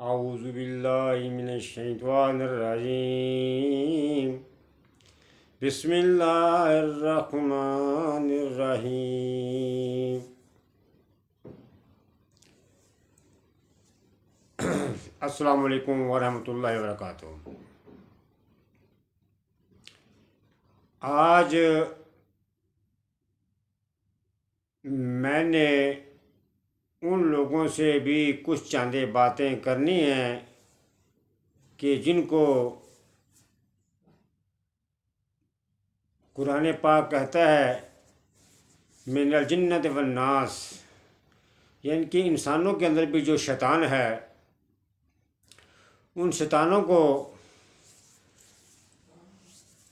اعوذ باللہ من الشیطان الرجیم بسم اللہ الرحمن الرحیم السلام علیکم ورحمۃ اللہ وبرکاتہ۔ آج میں نے ان لوگوں سے بھی کچھ چند باتیں کرنی ہیں کہ جن کو قرآن پاک کہتا ہے من الجنت والناس، یعنی کہ انسانوں کے اندر بھی جو شیطان ہے ان شیطانوں کو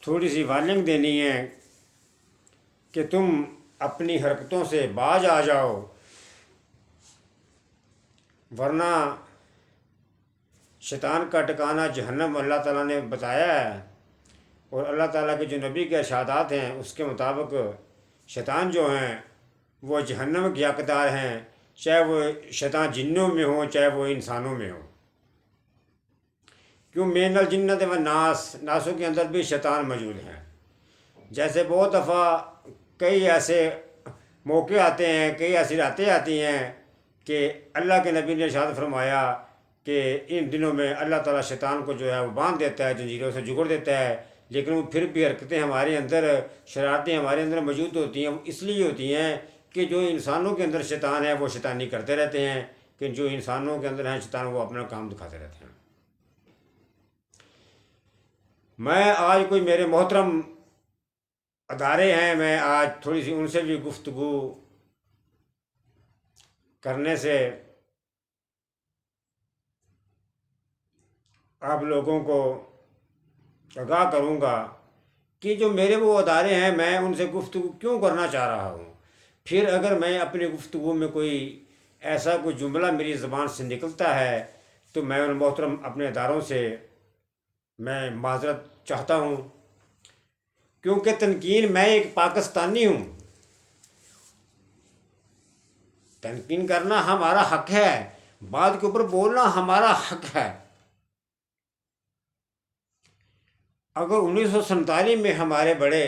تھوڑی سی وارننگ دینی ہے کہ تم اپنی حرکتوں سے باز آ جاؤ، ورنہ شیطان کا ٹھکانہ جہنم اللہ تعالیٰ نے بتایا ہے، اور اللہ تعالیٰ کے جو نبی کے ارشادات ہیں اس کے مطابق شیطان جو ہیں وہ جہنم کے حقدار ہیں، چاہے وہ شیطان جنوں میں ہوں چاہے وہ انسانوں میں ہوں۔ کیوں؟ من الجنت والناس، ناسوں کے اندر بھی شیطان موجود ہیں۔ جیسے بہت دفعہ کئی ایسے موقع آتے ہیں، کئی ایسی راتیں آتی ہیں کہ اللہ کے نبی نے ارشاد فرمایا کہ ان دنوں میں اللہ تعالیٰ شیطان کو جو ہے وہ باندھ دیتا ہے، زنجیروں سے جگڑ دیتا ہے، لیکن وہ پھر بھی حرکتیں ہمارے اندر، شرارتیں ہمارے اندر موجود ہوتی ہیں۔ وہ اس لیے ہوتی ہیں کہ جو انسانوں کے اندر شیطان ہے وہ شیطانی کرتے رہتے ہیں، کہ جو انسانوں کے اندر ہیں شیطان وہ اپنا کام دکھاتے رہتے ہیں۔ میں آج کوئی میرے محترم ادارے ہیں، میں آج تھوڑی سی ان سے بھی گفتگو کرنے سے آپ لوگوں کو آگاہ کروں گا کہ جو میرے وہ ادارے ہیں میں ان سے گفتگو کیوں کرنا چاہ رہا ہوں۔ پھر اگر میں اپنی گفتگو میں کوئی ایسا کوئی جملہ میری زبان سے نکلتا ہے تو میں ان محترم اپنے اداروں سے میں معذرت چاہتا ہوں، کیونکہ تنقین، میں ایک پاکستانی ہوں، تنقین کرنا ہمارا حق ہے، بات کے اوپر بولنا ہمارا حق ہے۔ اگر 1947 میں ہمارے بڑے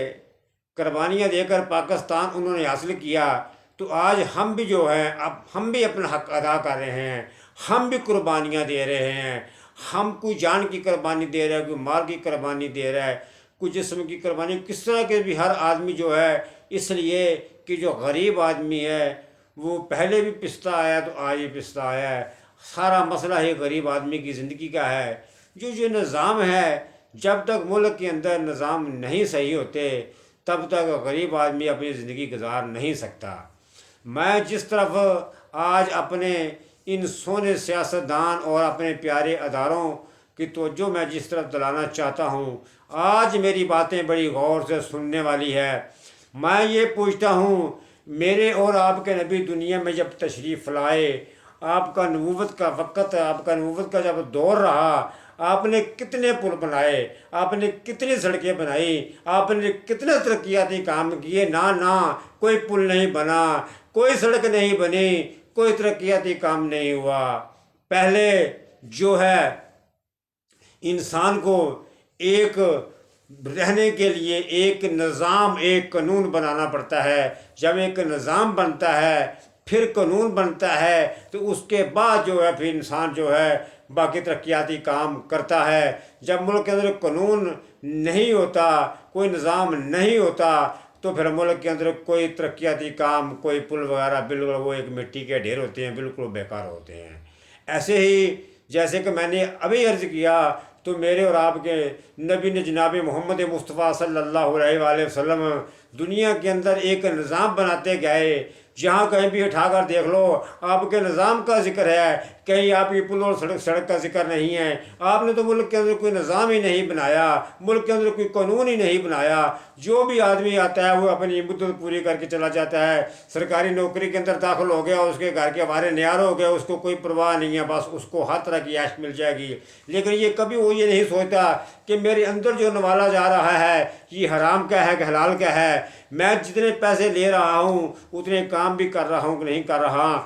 قربانیاں دے کر پاکستان انہوں نے حاصل کیا تو آج ہم بھی جو ہے اب ہم بھی اپنا حق ادا کر رہے ہیں، ہم بھی قربانیاں دے رہے ہیں، ہم کوئی جان کی قربانی دے رہا ہے، کوئی مال کی قربانی دے رہا ہے، کوئی جسم کی قربانی، کس طرح کے بھی ہر آدمی جو ہے، اس لیے کہ جو غریب آدمی ہے وہ پہلے بھی پستا آیا تو آج بھی پستا آیا ہے۔ سارا مسئلہ ہے غریب آدمی کی زندگی کا ہے۔ جو نظام ہے، جب تک ملک کے اندر نظام نہیں صحیح ہوتے تب تک غریب آدمی اپنی زندگی گزار نہیں سکتا۔ میں جس طرف آج اپنے ان سونے سیاستدان اور اپنے پیارے اداروں کی توجہ میں جس طرف دلانا چاہتا ہوں، آج میری باتیں بڑی غور سے سننے والی ہے۔ میں یہ پوچھتا ہوں، میرے اور آپ کے نبی دنیا میں جب تشریف لائے، آپ کا نبوت کا وقت، آپ کا نبوت کا جب دور رہا، آپ نے کتنے پل بنائے، آپ نے کتنی سڑکیں بنائی، آپ نے کتنے ترقیاتی کام کیے؟ نہ کوئی پل نہیں بنا، کوئی سڑک نہیں بنی، کوئی ترقیاتی کام نہیں ہوا۔ پہلے جو ہے انسان کو ایک رہنے کے لیے ایک نظام، ایک قانون بنانا پڑتا ہے۔ جب ایک نظام بنتا ہے، پھر قانون بنتا ہے، تو اس کے بعد جو ہے پھر انسان جو ہے باقی ترقیاتی کام کرتا ہے۔ جب ملک کے اندر قانون نہیں ہوتا، کوئی نظام نہیں ہوتا، تو پھر ملک کے اندر کوئی ترقیاتی کام، کوئی پل وغیرہ بالکل وہ ایک مٹی کے ڈھیر ہوتے ہیں، بالکل بیکار ہوتے ہیں۔ ایسے ہی جیسے کہ میں نے ابھی عرض کیا تو میرے اور آپ کے نبی نے جناب محمد مصطفیٰ صلی اللہ علیہ وآلہ وسلم دنیا کے اندر ایک نظام بناتے گئے۔ جہاں کہیں بھی اٹھا کر دیکھ لو آپ کے نظام کا ذکر ہے، کہیں آپ کی پل اور سڑک کا ذکر نہیں ہے۔ آپ نے تو ملک کے اندر کوئی نظام ہی نہیں بنایا، ملک کے اندر کوئی قانون ہی نہیں بنایا۔ جو بھی آدمی آتا ہے وہ اپنی مدت پوری کر کے چلا جاتا ہے، سرکاری نوکری کے اندر داخل ہو گیا، اس کے گھر کے ہمارے نیار ہو گیا، اس کو کوئی پرواہ نہیں ہے، بس اس کو ہر طرح کی عیش مل جائے گی۔ لیکن یہ کبھی وہ یہ نہیں سوچتا کہ میرے اندر جو نوالا جا رہا ہے یہ حرام کا ہے کہ حلال کا ہے، میں جتنے پیسے لے رہا ہوں اتنے کام بھی کر رہا ہوں کہ نہیں کر رہا،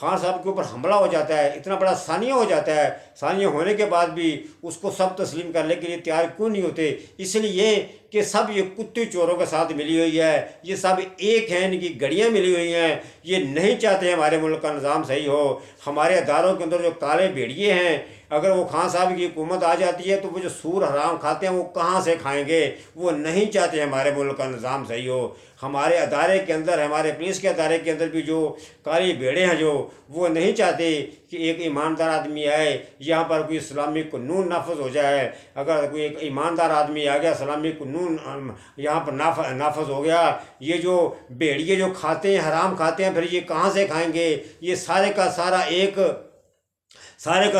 خان صاحب کے اوپر حملہ ہو جاتا ہے، اتنا بڑا ثانیہ ہو جاتا ہے، ثانیہ ہونے کے بعد بھی اس کو سب تسلیم کرنے کے لیے تیار کیوں نہیں ہوتے؟ اس لیے کہ سب یہ کتے چوروں کے ساتھ ملی ہوئی ہے، یہ سب ایک ہیں، ان کی گڑیاں ملی ہوئی ہیں، یہ نہیں چاہتے ہمارے ملک کا نظام صحیح ہو۔ ہمارے اداروں کے اندر جو کالے بھیڑیے ہیں، اگر وہ خان صاحب کی حکومت آ جاتی ہے تو وہ جو سور حرام کھاتے ہیں وہ کہاں سے کھائیں گے؟ وہ نہیں چاہتے ہمارے ملک کا نظام صحیح ہو۔ ہمارے ادارے کے اندر، ہمارے پولیس کے ادارے کے اندر بھی جو کالی بھیڑے ہیں جو، وہ نہیں چاہتے کہ ایک ایماندار آدمی آئے، یہاں پر کوئی اسلامی قانون نافذ ہو جائے۔ اگر کوئی ایک ایماندار آدمی آ گیا، اسلامی قانون یہاں پر نافذ ہو گیا، یہ جو بھیڑیے جو کھاتے ہیں، حرام کھاتے ہیں، پھر یہ کہاں سے کھائیں گے؟ یہ سارے کا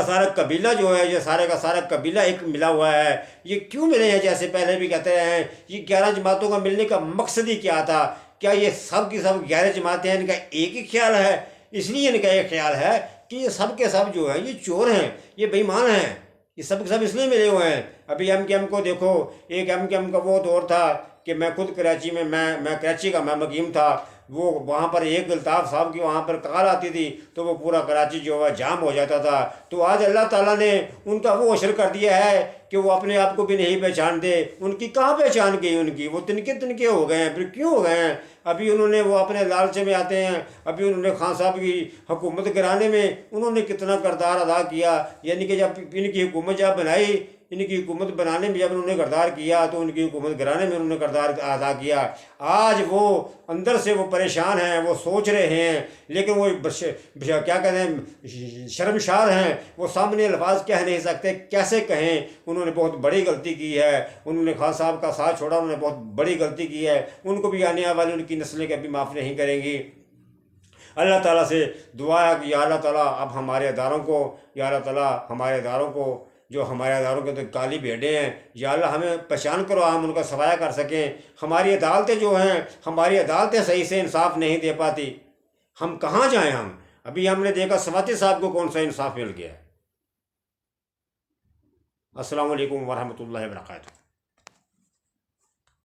سارا قبیلہ جو ہے، یہ سارے کا سارا قبیلہ ایک ملا ہوا ہے۔ یہ کیوں ملے ہیں؟ جیسے پہلے بھی کہتے رہے ہیں، یہ 11 جماعتوں کا ملنے کا مقصد ہی کیا تھا؟ کیا یہ سب کی سب 11 جماعتیں ہیں، ان کا ایک ہی خیال ہے؟ اس لیے ان کا ایک خیال ہے کہ یہ سب کے سب جو ہیں یہ چور ہیں، یہ بے ایمان ہیں، یہ سب کے سب اس لیے ملے ہوئے ہیں۔ ابھی ایم کے ایم کو دیکھو، ایک ایم کے ایم کا وہ دور تھا کہ میں خود کراچی میں کراچی کا میں مقیم تھا، وہ وہاں پر ایک الطاف صاحب کی وہاں پر کال آتی تھی تو وہ پورا کراچی جو ہے جام ہو جاتا تھا۔ تو آج اللہ تعالیٰ نے ان کا وہ عشر کر دیا ہے کہ وہ اپنے آپ کو بھی نہیں پہچانتے۔ ان کی کہاں پہچان گئی؟ ان کی وہ تنکے ہو گئے ہیں۔ پھر کیوں ہو گئے ہیں؟ ابھی انہوں نے وہ اپنے لالچے میں آتے ہیں، ابھی انہوں نے خان صاحب کی حکومت گرانے میں انہوں نے کتنا کردار ادا کیا، یعنی کہ جب ان کی حکومت جب بنائی، ان کی حکومت بنانے میں جب انہوں نے کردار کیا تو ان کی حکومت گرانے میں انہوں نے کردار ادا کیا۔ آج وہ اندر سے وہ پریشان ہیں، وہ سوچ رہے ہیں، لیکن وہ کیا کہتے ہیں، شرمشار ہیں، وہ سامنے الفاظ کہہ نہیں سکتے، کیسے کہیں؟ انہوں نے بہت بڑی غلطی کی ہے، انہوں نے خان صاحب کا ساتھ چھوڑا، انہوں نے بہت بڑی غلطی کی ہے، ان کو بھی آنے والی ان کی نسلیں کبھی معاف نہیں کریں گی۔ اللہ تعالیٰ سے دعا ہے کہ یا اللہ تعالیٰ اب ہمارے اداروں کو، یا اللہ تعالیٰ ہمارے اداروں کو، جو ہمارے اداروں کے اندر کالی بھیڑیں ہیں، یا اللہ ہمیں پہچان کرو، ہم ان کا صفایا کر سکیں۔ ہماری عدالتیں جو ہیں، ہماری عدالتیں صحیح سے انصاف نہیں دے پاتی، ہم کہاں جائیں؟ ابھی ہم نے دیکھا سواتی صاحب کو کون سا انصاف مل گیا۔ السلام علیکم ورحمۃ اللہ وبرکاتہ۔